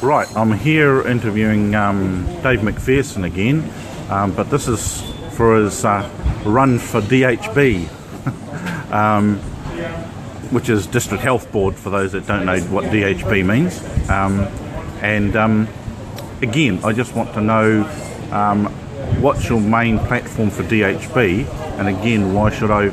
Right, I'm here interviewing Dave MacPherson again, but this is for his run for DHB, which is District Health Board, for those that don't know what DHB means. Again, I just want to know what's your main platform for DHB, and again, why should I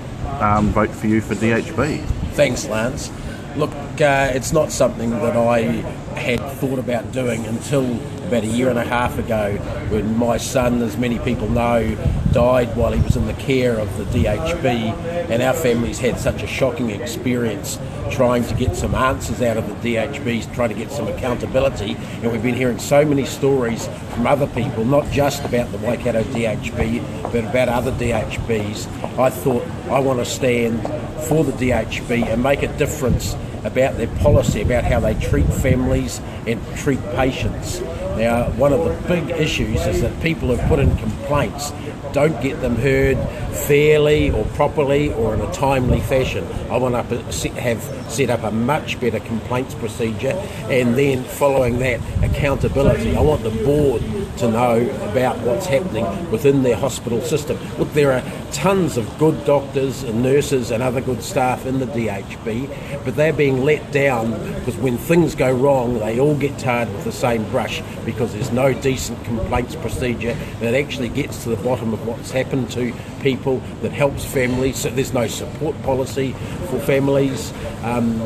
vote for you for DHB? Thanks, Lance. Look, it's not something that I had thought about doing until about a year and a half ago, when my son, as many people know, died while he was in the care of the DHB, and our family's had such a shocking experience trying to get some answers out of the DHBs, trying to get some accountability, and we've been hearing so many stories from other people, not just about the Waikato DHB, but about other DHBs. I thought I want to stand for the DHB and make a difference about their policy, about how they treat families and treat patients. Now, one of the big issues is that people have put in complaints don't get them heard fairly or properly or in a timely fashion. I want to have set up a much better complaints procedure, and then following that, accountability. I want the board to know about what's happening within their hospital system. Look, there are tons of good doctors and nurses and other good staff in the DHB, but they're being let down because when things go wrong, they all get tarred with the same brush, because there's no decent complaints procedure that actually gets to the bottom of what's happened to people, that helps families. So there's no support policy for families.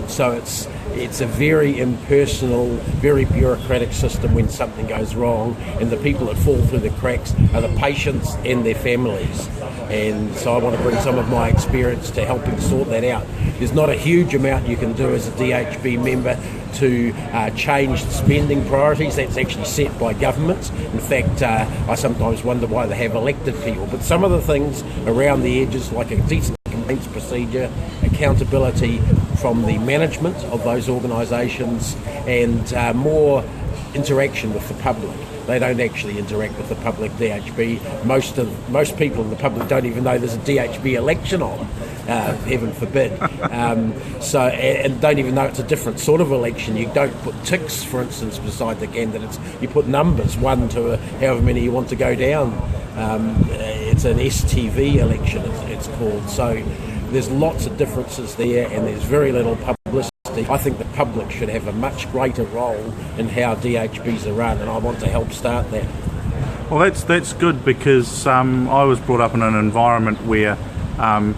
So it's a very impersonal, very bureaucratic system when something goes wrong, and the people that fall through the cracks are the patients and their families. And so I want to bring some of my experience to helping sort that out. There's not a huge amount you can do as a DHB member to change the spending priorities. That's actually set by governments. In fact, I sometimes wonder why they have elected people. But some of the things around the edges, like a decent complaints procedure, accountability from the management of those organisations, and more interaction with the public. They don't actually interact with the public, DHB. Most people in the public don't even know there's a DHB election on, heaven forbid. And don't even know it's a different sort of election. You don't put ticks, for instance, beside the candidates. You put numbers, 1 to however many you want to go down. It's an STV election, it's called. So there's lots of differences there, and there's very little publicity. I think the public should have a much greater role in how DHBs are run, and I want to help start that. Well, that's good, because I was brought up in an environment where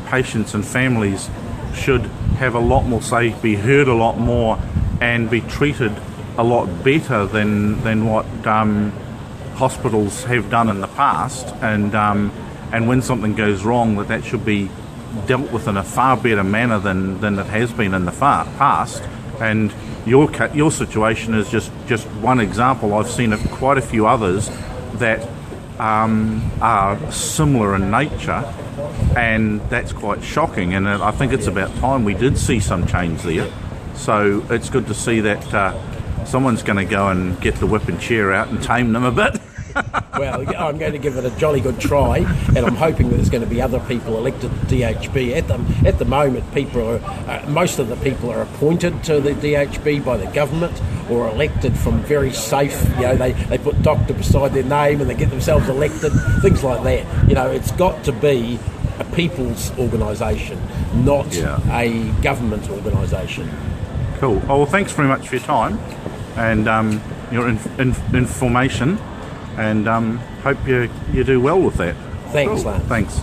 patients and families should have a lot more say, be heard a lot more, and be treated a lot better than what hospitals have done in the past. And when something goes wrong, that should be dealt with in a far better manner than it has been in the past. And your situation is just one example. I've seen quite a few others that are similar in nature, and that's quite shocking. And I think it's about time we did see some change there. So it's good to see that someone's going to go and get the whip and chair out and tame them a bit. Well, I'm going to give it a jolly good try, and I'm hoping that there's going to be other people elected to DHB. At the moment, most of the people are appointed to the DHB by the government, or elected from very safe, they put doctor beside their name and they get themselves elected, things like that. It's got to be a people's organisation, not a government organisation. Cool. Oh, well, thanks very much for your time and your information. And hope you do well with that. Thanks, Cool. Lance. Thanks.